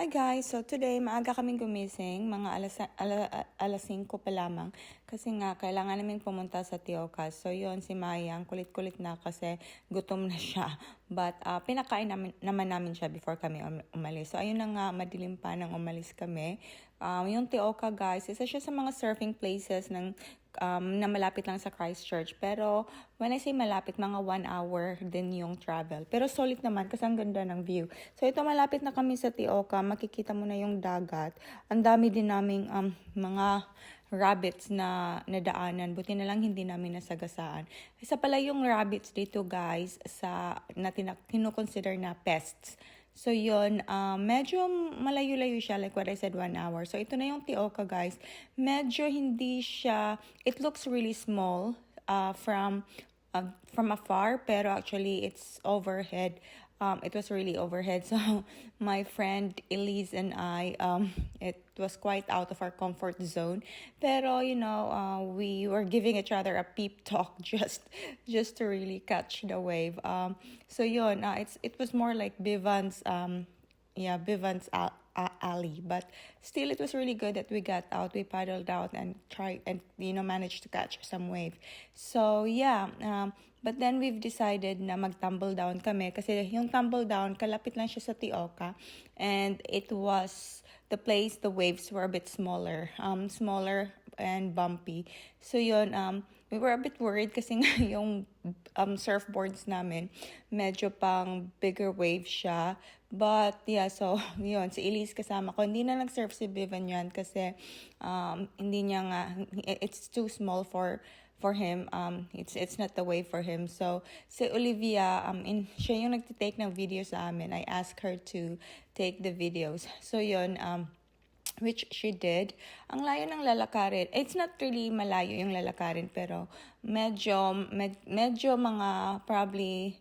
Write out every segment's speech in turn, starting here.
Hi guys! So today, maaga kaming gumising, mga alas 5 pa lamang. Kasi nga, kailangan namin pumunta sa Tiokas. So yun, si Mayang, kulit-kulit na kasi gutom na siya. But pinakain naman namin siya before kami umalis. So ayun na nga, madilim pa nang umalis kami. Yung Tioka guys, isa siya sa mga surfing places na malapit lang sa Christchurch. Pero when I say malapit, mga 1 hour din yung travel. Pero solid naman kasi ang ganda ng view. So ito, malapit na kami sa Tioka. Makikita mo na yung dagat. Ang dami din naming mga rabbits na nadaanan. Buti na lang hindi namin nasagasaan. Isa pala yung rabbits dito guys na kinukonsider na pests. So yun, medyo malayo-layo siya, like what I said, 1 hour. So ito na yung Tioka guys. Medyo hindi siya, it looks really small from afar, pero actually it's overhead. It was really overhead. So my friend Elise and I, it was quite out of our comfort zone. Pero we were giving each other a peep talk just to really catch the wave. So yun, it was more like Bivans, Bivans alley, but still it was really good that we got out, we paddled out and tried and managed to catch some wave. So yeah, but then we've decided na mag-tumble down kami kasi yung tumble down kalapit lang siya sa Tioka, and it was the place, the waves were a bit smaller and bumpy. So yun, we were a bit worried kasi nga yung surfboards namin medyo pang bigger wave siya. But yeah, so yun, si Elise kasama ko. Hindi na nag-surf si Vivian yan kasi hindi niya nga, it's too small for him. It's not the way for him. So si Olivia, siya yung nagtitake ng video sa amin. I asked her to take the videos. So yun, which she did. Ang layo ng lalakarin. It's not really malayo yung lalakarin, pero medyo mga probably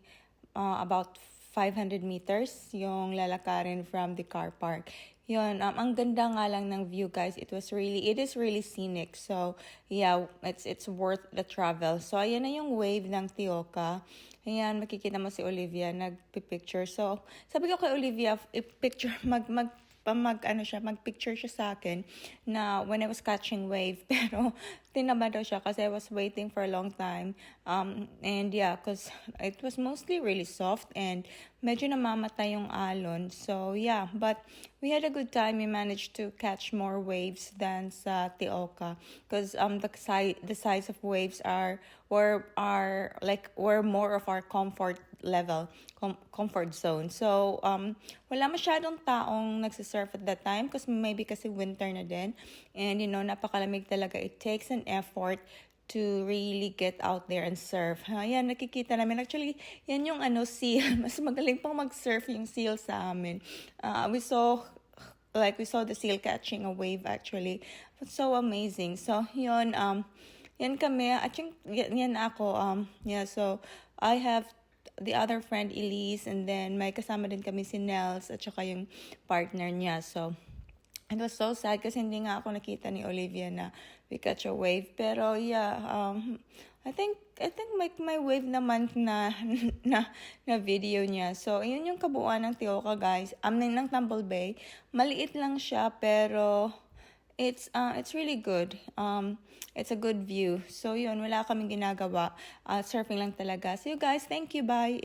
about 500 meters yung lalakarin from the car park. Yun, ang ganda nga lang ng view guys. It is really scenic. So yeah, it's worth the travel. So ayan na yung wave ng Tioka. Ayan, makikita mo si Olivia nagpipicture. So sabi ko kay Olivia, i-picture mag-picture siya sa akin na when I was catching wave, pero tinamad daw siya kasi I was waiting for a long time. And yeah, because it was mostly really soft and medyo namamatay yung alon. So yeah, but we had a good time. We managed to catch more waves than sa Tioka because the size of waves were more of our comfort level, comfort zone. So wala masyadong taong nagsisurf at that time because maybe kasi winter na din, and napakalamig talaga. It takes an effort to really get out there and surf. Yan, nakikita namin. Actually, yan yung seal. Mas magaling pang mag-surf yung seal sa amin. We saw the seal catching a wave actually. It's so amazing. So, yun, yan kami. I think, yan ako. So, I have the other friend, Elise, and then may kasama din kami si Nels at saka yung partner niya. So, it was so sad kasi hindi nga ako nakita ni Olivia na we catch a wave. Pero yeah, I think my wave naman na video niya. So, yun yung kabuuan ng Tioka guys. Ng Tumble Bay. Maliit lang siya pero it's really good. It's a good view. So, yun, wala kaming ginagawa. Surfing lang talaga. So, you guys, thank you. Bye.